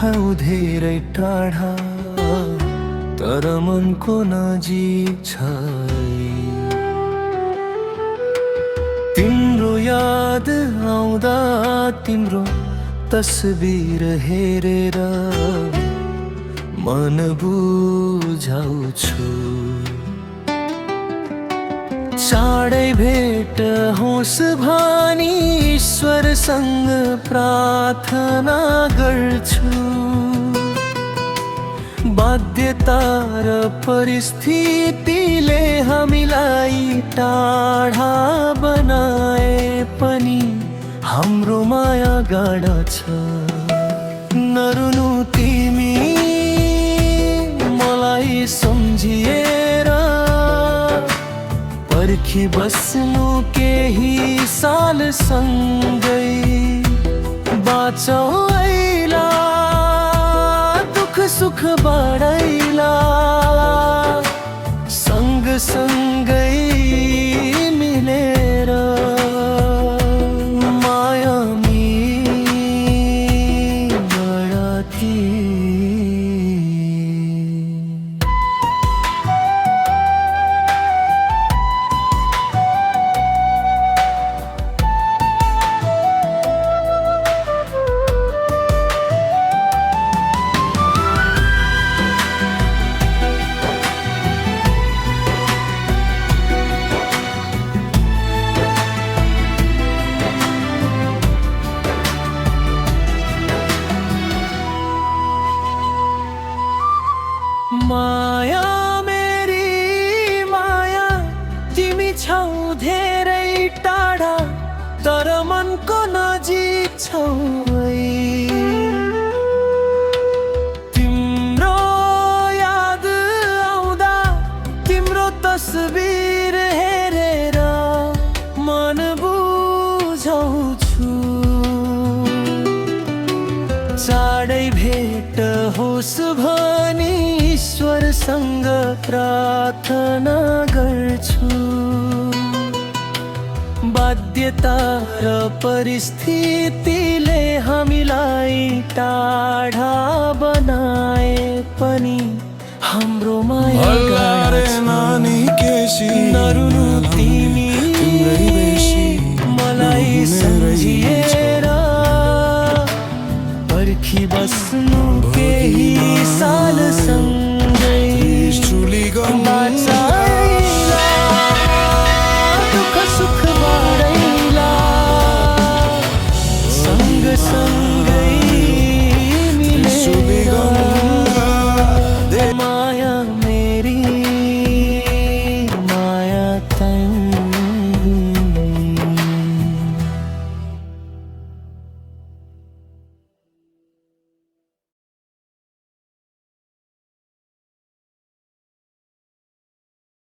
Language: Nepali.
ठाउँ धेरै टाढा तर मनको नजिक छ। तिम्रो याद आउँदा तिम्रो तस्बिर हेरेर मन बुझाउँछु। चाँडै भेट होस् भनी ईश्वरसँग प्रार्थना गर्छु। बाध्यता र परिस्थितिले हामीलाई टाढा बनाए पनि हाम्रो माया गाढा छ। नरुनु तिमी मलाई सम्झिएर पर्खी बस्नु केही साल सँगै बाँचौ ऐला दुख सुख बाँडैला सँगसँगै मिलेर मायामी बढाथी। माया मेरी माया तिमी छौ धेरै टाढा तर मनको नजिक छौ। तिम्रो याद आउँदा तिम्रो तस्बिर हेरेर मन बुझाउँछु। चाँडै भेट होस् भनी ईश्वरसँग प्रार्थना गर्छु। बाध्यता र परिस्थितिले हामीलाई टाढा बनाए पनि हाम्रो माया गाढा छ। नरुनु तिमी मलाई सम्झिएर पर्खी बस्नु